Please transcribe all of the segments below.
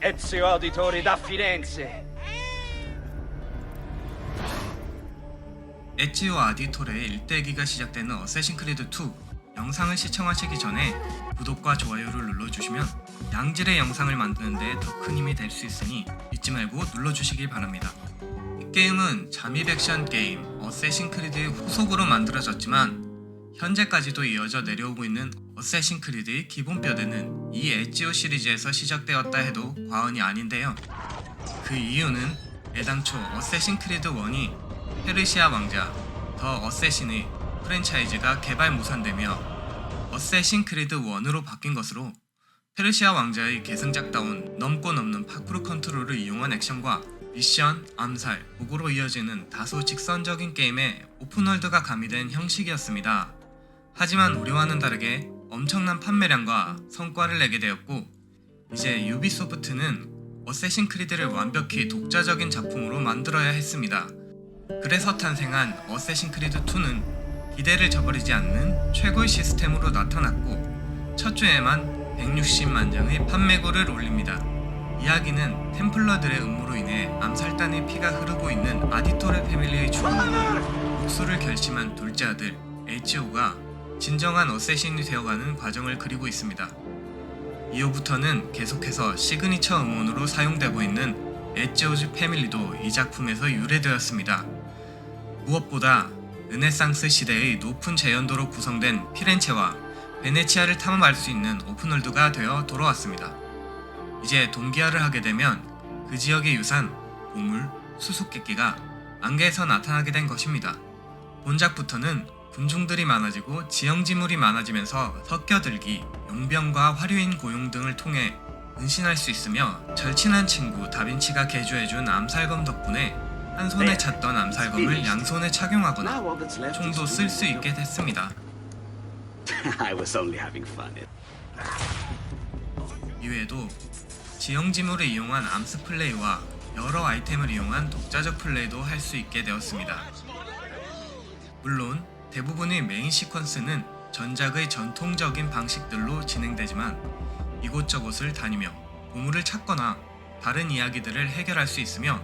Ezio Auditore da Firenze. 에지오 아디토레의 일대기가 시작되는 어쌔신 크리드 2 영상을 시청하시기 전에 구독과 좋아요를 눌러주시면 양질의 영상을 만드는데 더 큰 힘이 될 수 있으니 잊지 말고 눌러주시길 바랍니다. 이 게임은 잠입 액션 게임 어쌔신 크리드의 후속으로 만들어졌지만 현재까지도 이어져 내려오고 있는 어쌔신 크리드의 기본 뼈대는 이 에지오 시리즈에서 시작되었다 해도 과언이 아닌데요. 그 이유는 애당초 어쌔신 크리드 1이 페르시아 왕자, 더 어쌔신의 프랜차이즈가 개발 무산되며 어쌔신 크리드 1으로 바뀐 것으로 페르시아 왕자의 계승작다운 넘고 넘는 파쿠르 컨트롤을 이용한 액션과 미션, 암살, 보고로 이어지는 다소 직선적인 게임에 오픈월드가 가미된 형식이었습니다. 하지만 우려와는 다르게 엄청난 판매량과 성과를 내게 되었고 이제 유비소프트는 어쌔신 크리드를 완벽히 독자적인 작품으로 만들어야 했습니다. 그래서 탄생한 어쌔신 크리드 2는 기대를 저버리지 않는 최고의 시스템으로 나타났고 첫 주에만 160만 장의 판매고를 올립니다. 이야기는 템플러들의 음모로 인해 암살단의 피가 흐르고 있는 아디토레 패밀리의 죽음으로 복수를 결심한 둘째 아들 에지오가 진정한 어쌔신이 되어가는 과정을 그리고 있습니다. 이후부터는 계속해서 시그니처 음원으로 사용되고 있는 에지오즈 패밀리도 이 작품에서 유래되었습니다. 무엇보다 르네상스 시대의 높은 재현도로 구성된 피렌체와 베네치아를 탐험할 수 있는 오픈월드가 되어 돌아왔습니다. 이제 동기화를 하게 되면 그 지역의 유산, 보물, 수수께끼가 안개에서 나타나게 된 것입니다. 본작부터는 군중들이 많아지고 지형지물이 많아지면서 섞여들기, 용병과 화려인 고용 등을 통해 은신할 수 있으며 절친한 친구 다빈치가 개조해준 암살검 덕분에 한 손에 찾던 암살검을 양손에 착용하거나 총도 쓸 수 있게 됐습니다. 이외에도 지형지물을 이용한 암스 플레이와 여러 아이템을 이용한 독자적 플레이도 할 수 있게 되었습니다. 물론 대부분의 메인 시퀀스는 전작의 전통적인 방식들로 진행되지만 이곳저곳을 다니며 보물을 찾거나 다른 이야기들을 해결할 수 있으며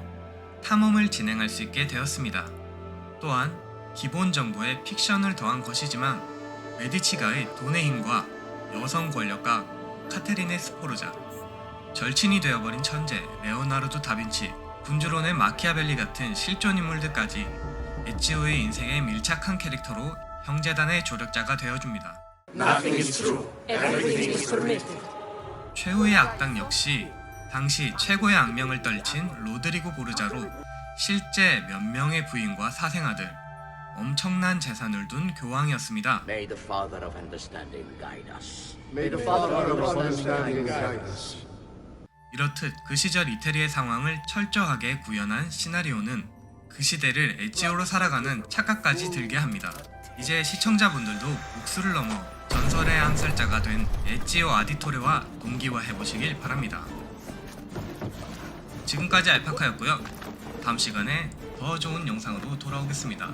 탐험을 진행할 수 있게 되었습니다. 또한 기본 정보에 픽션을 더한 것이지만 메디치가의 돈의 힘과 여성 권력가 카테린의 스포르자, 절친이 되어버린 천재 레오나르도 다빈치, 군주론의 마키아벨리 같은 실존 인물들까지 에지오의 인생에 밀착한 캐릭터로 형제단의 조력자가 되어줍니다. 최후의 악당 역시 당시 최고의 악명을 떨친 로드리고 보르자로 실제 몇 명의 부인과 사생아들, 엄청난 재산을 둔 교황이었습니다. May the Father of Understanding guide us. 이렇듯 그 시절 이태리의 상황을 철저하게 구현한 시나리오는 그 시대를 에지오로 살아가는 착각까지 들게 합니다. 이제 시청자분들도 복수를 넘어 전설의 암살자가 된 에지오 아디토레와 동기화해보시길 바랍니다. 지금까지 알파카였고요. 다음 시간에 더 좋은 영상으로 돌아오겠습니다.